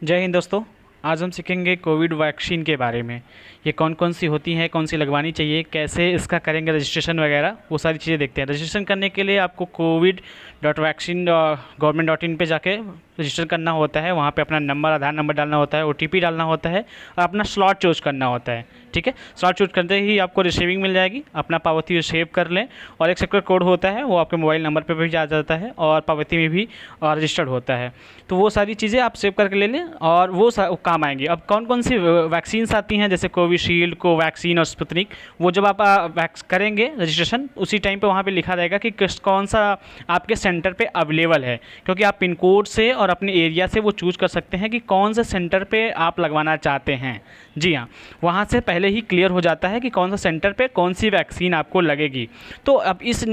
जय हिंद दोस्तों। आज हम सीखेंगे कोविड वैक्सीन के बारे में। ये कौन कौन सी होती हैं, कौन सी लगवानी चाहिए, कैसे इसका करेंगे रजिस्ट्रेशन वगैरह, वो सारी चीज़ें देखते हैं। रजिस्ट्रेशन करने के लिए आपको covid.vaccine.gov.in पे जाके रजिस्टर करना होता है। वहाँ पे अपना नंबर, आधार नंबर डालना होता है, OTP डालना होता है और अपना स्लॉट चूज करना होता है। ठीक है, स्लॉट चूज करते ही आपको रिसीविंग मिल जाएगी। अपना पावती सेव कर लें और एक सेक्टर कोड होता है, वो आपके मोबाइल नंबर पे भी आ जाता है और पावती में भी रजिस्टर्ड होता है। तो वो सारी चीज़ें आप सेव करके ले लें और वो काम आएंगी। अब कौन कौन सी वैक्सीन्स आती हैं, जैसे कोविशील्ड, कोवैक्सीन और स्पुतनिक, वो जब आप करेंगे रजिस्ट्रेशन उसी टाइम पे वहाँ पे लिखा रहेगा कि कौन सा आपके सेंटर पे अवेलेबल है, क्योंकि आप पिन कोड से और अपने एरिया से वो चूज़ कर सकते हैं कि कौन से सेंटर पे आप लगवाना चाहते हैं। जी हाँ, वहाँ से पहले ही क्लियर हो जाता है कि कौन सा सेंटर पे कौन सी वैक्सीन आपको लगेगी। तो अब इस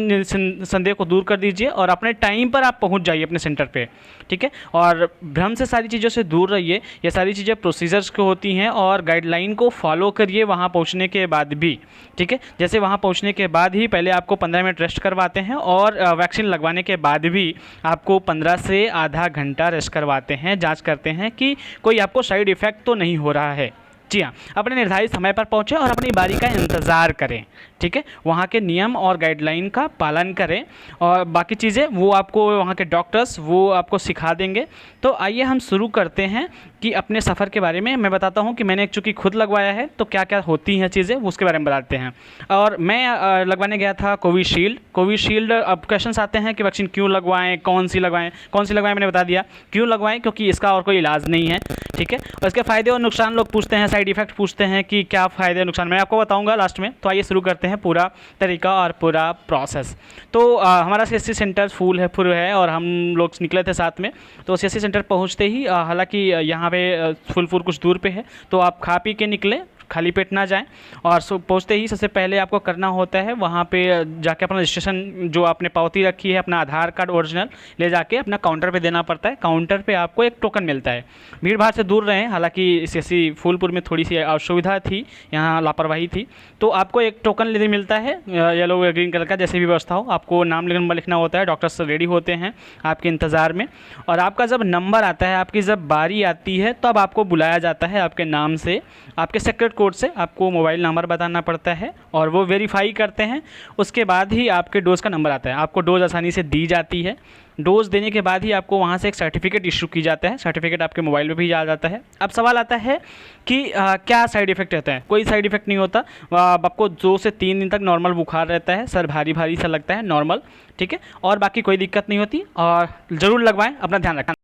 संदेह को दूर कर दीजिए और अपने टाइम पर आप पहुँच जाइए अपने सेंटर पे। ठीक है, और भ्रम से सारी चीज़ों से दूर रहिए। ये सारी चीज़ें प्रोसीजर्स की होती हैं और गाइडलाइन को फॉलो करिए वहाँ पहुँचने के बाद भी। ठीक है, जैसे वहाँ पहुँचने के बाद ही पहले आपको 15 मिनट रेस्ट करवाते हैं और वैक्सीन लगवाने के बाद भी आपको 15 से आधा घंटा रेस्ट करवाते हैं, जांच करते हैं कि कोई आपको साइड इफ़ेक्ट तो नहीं हो रहा है। जी हाँ, अपने निर्धारित समय पर पहुँचें और अपनी बारी का इंतज़ार करें। ठीक है, वहाँ के नियम और गाइडलाइन का पालन करें और बाकी चीज़ें वो आपको वहाँ के डॉक्टर्स वो आपको सिखा देंगे। तो आइए हम शुरू करते हैं कि अपने सफ़र के बारे में मैं बताता हूँ कि मैंने चूँकि खुद लगवाया है तो क्या क्या होती हैं चीज़ें, उसके बारे में बताते हैं। और मैं लगवाने गया था कोविशील्ड। अब क्वेश्चंस आते हैं कि वैक्सीन क्यों लगवाएं, कौन सी लगवाएं मैंने बता दिया। क्यों लगवाएं, क्योंकि इसका और कोई इलाज नहीं है। ठीक है, और इसके फ़ायदे और नुकसान लोग पूछते हैं, साइड इफ़ेक्ट पूछते हैं कि क्या फ़ायदे और नुकसान, मैं आपको बताऊंगा लास्ट में। तो आइए शुरू करते हैं पूरा तरीका और पूरा प्रोसेस। तो हमारा CSC सेंटर फुल है और हम लोग निकले थे साथ में। तो CSC सेंटर पहुंचते ही हालांकि यहाँ पे फुलपुर कुछ दूर पे है, तो आप खा पी के निकले, खाली पेट ना जाएं। और पहुँचते ही सबसे पहले आपको करना होता है वहाँ पे जाके अपना रजिस्ट्रेशन, जो आपने पावती रखी है, अपना आधार कार्ड ओरिजिनल ले जाके अपना काउंटर पे देना पड़ता है। काउंटर पे आपको एक टोकन मिलता है। भीड़ भाड़ से दूर रहें, हालांकि CSC फूलपुर में थोड़ी सी असुविधा थी, यहाँ लापरवाही थी। तो आपको एक टोकन लेने मिलता है, येलो या ग्रीन कलर का, जैसे भी व्यवस्था हो। आपको नाम नंबर लिखना होता है, डॉक्टर्स रेडी होते हैं आपके इंतज़ार में। और आपका जब नंबर आता है, आपकी जब बारी आती है, तब आपको बुलाया जाता है आपके नाम से, आपके सेक्रेट कोड से। आपको मोबाइल नंबर बताना पड़ता है और वो वेरीफाई करते हैं। उसके बाद ही आपके डोज़ का नंबर आता है, आपको डोज़ आसानी से दी जाती है। डोज़ देने के बाद ही आपको वहाँ से एक सर्टिफिकेट इशू की जाता है। सर्टिफिकेट आपके मोबाइल में भी आ जाता है। अब सवाल आता है कि क्या साइड इफ़ेक्ट रहता है। कोई साइड इफ़ेक्ट नहीं होता। आपको 2 से 3 दिन तक नॉर्मल बुखार रहता है, सर भारी भारी सा लगता है, नॉर्मल। ठीक है, और बाकी कोई दिक्कत नहीं होती। और ज़रूर लगवाएं, अपना ध्यान रखें।